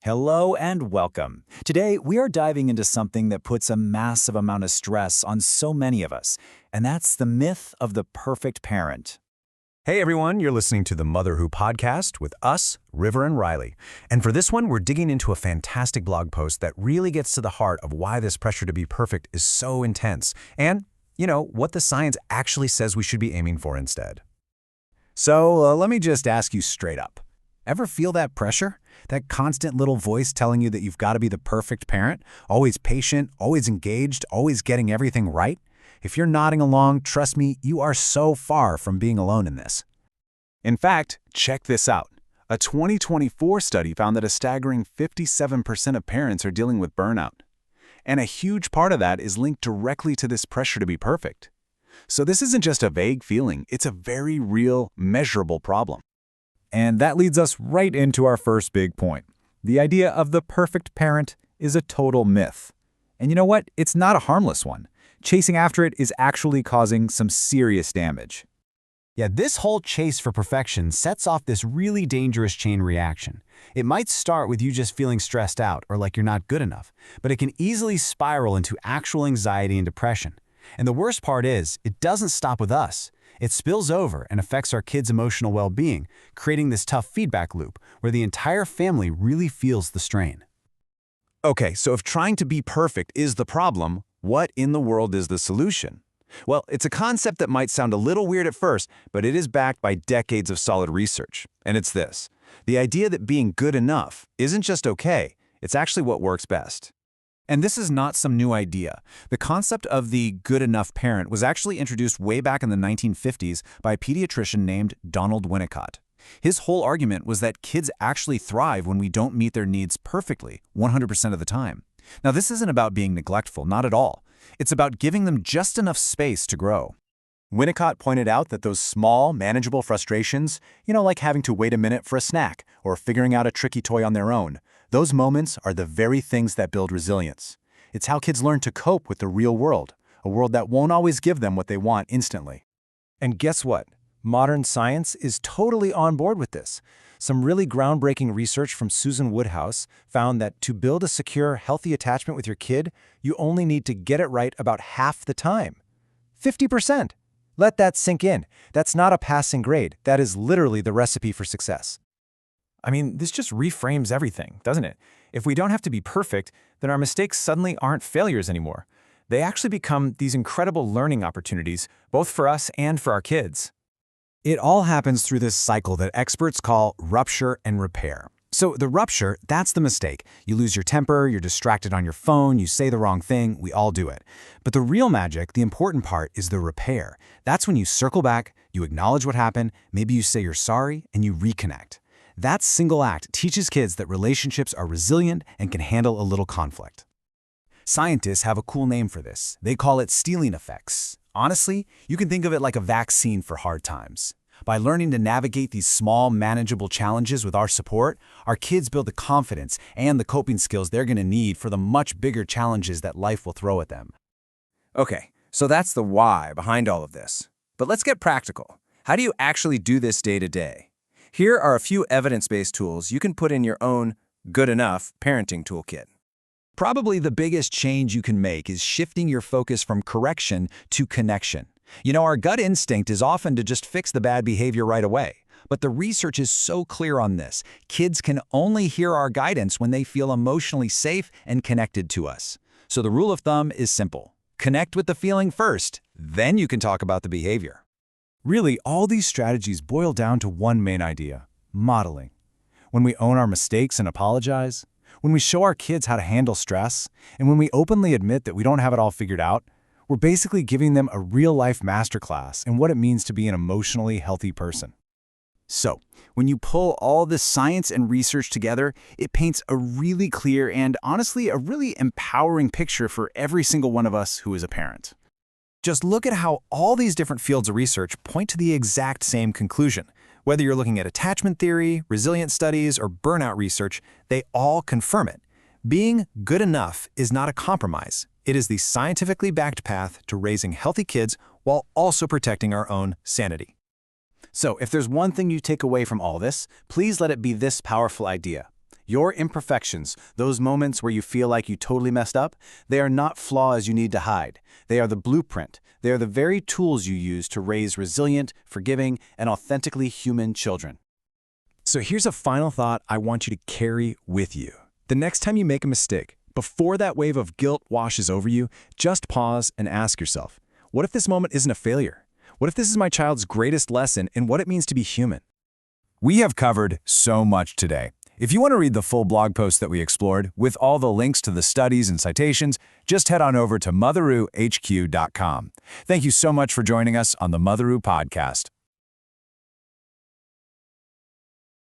Hello and welcome. Today, we are diving into something that puts a massive amount of stress on so many of us, and that's the myth of the perfect parent. Hey everyone, you're listening to the Mother Who podcast with us, River and Riley. And for this one, we're digging into a fantastic blog post that really gets to the heart of why this pressure to be perfect is so intense and, what the science actually says we should be aiming for instead. So let me just ask you straight up. Ever feel that pressure? That constant little voice telling you that you've got to be the perfect parent? Always patient, always engaged, always getting everything right? If you're nodding along, trust me, you are so far from being alone in this. In fact, check this out. A 2024 study found that a staggering 57% of parents are dealing with burnout. And a huge part of that is linked directly to this pressure to be perfect. So this isn't just a vague feeling, it's a very real, measurable problem. And that leads us right into our first big point. The idea of the perfect parent is a total myth. And you know what? It's not a harmless one. Chasing after it is actually causing some serious damage. Yeah, this whole chase for perfection sets off this really dangerous chain reaction. It might start with you just feeling stressed out or like you're not good enough, but it can easily spiral into actual anxiety and depression. And the worst part is, it doesn't stop with us. It spills over and affects our kids' emotional well-being, creating this tough feedback loop where the entire family really feels the strain. Okay, so if trying to be perfect is the problem, what in the world is the solution? Well, it's a concept that might sound a little weird at first, but it is backed by decades of solid research. And it's this: the idea that being good enough isn't just okay, it's actually what works best. And this is not some new idea. The concept of the good enough parent was actually introduced way back in the 1950s by a pediatrician named Donald Winnicott. His whole argument was that kids actually thrive when we don't meet their needs perfectly, 100% of the time. Now, this isn't about being neglectful, not at all. It's about giving them just enough space to grow. Winnicott pointed out that those small, manageable frustrations, like having to wait a minute for a snack or figuring out a tricky toy on their own, those moments are the very things that build resilience. It's how kids learn to cope with the real world, a world that won't always give them what they want instantly. And guess what? Modern science is totally on board with this. Some really groundbreaking research from Susan Woodhouse found that to build a secure, healthy attachment with your kid, you only need to get it right about half the time. 50%! Let that sink in. That's not a passing grade. That is literally the recipe for success. I mean, this just reframes everything, doesn't it? If we don't have to be perfect, then our mistakes suddenly aren't failures anymore. They actually become these incredible learning opportunities, both for us and for our kids. It all happens through this cycle that experts call rupture and repair. So the rupture, that's the mistake. You lose your temper, you're distracted on your phone, you say the wrong thing, we all do it. But the real magic, the important part, is the repair. That's when you circle back, you acknowledge what happened, maybe you say you're sorry, and you reconnect. That single act teaches kids that relationships are resilient and can handle a little conflict. Scientists have a cool name for this. They call it stealing effects. Honestly, you can think of it like a vaccine for hard times. By learning to navigate these small, manageable challenges with our support, our kids build the confidence and the coping skills they're going to need for the much bigger challenges that life will throw at them. Okay, so that's the why behind all of this. But let's get practical. How do you actually do this day to day? Here are a few evidence-based tools you can put in your own good enough parenting toolkit. Probably the biggest change you can make is shifting your focus from correction to connection. Our gut instinct is often to just fix the bad behavior right away. But the research is so clear on this. Kids can only hear our guidance when they feel emotionally safe and connected to us. So the rule of thumb is simple. Connect with the feeling first, then you can talk about the behavior. Really, all these strategies boil down to one main idea: modeling. When we own our mistakes and apologize, when we show our kids how to handle stress, and when we openly admit that we don't have it all figured out, we're basically giving them a real-life masterclass in what it means to be an emotionally healthy person. So, when you pull all this science and research together, it paints a really clear and, honestly, a really empowering picture for every single one of us who is a parent. Just look at how all these different fields of research point to the exact same conclusion. Whether you're looking at attachment theory, resilience studies, or burnout research, they all confirm it. Being good enough is not a compromise. It is the scientifically backed path to raising healthy kids while also protecting our own sanity. So, if there's one thing you take away from all this, please let it be this powerful idea. Your imperfections, those moments where you feel like you totally messed up, they are not flaws you need to hide. They are the blueprint. They are the very tools you use to raise resilient, forgiving, and authentically human children. So here's a final thought I want you to carry with you. The next time you make a mistake, before that wave of guilt washes over you, just pause and ask yourself, what if this moment isn't a failure? What if this is my child's greatest lesson in what it means to be human? We have covered so much today. If you want to read the full blog post that we explored, with all the links to the studies and citations, just head on over to motheroohq.com. Thank you so much for joining us on the Motheroo Podcast.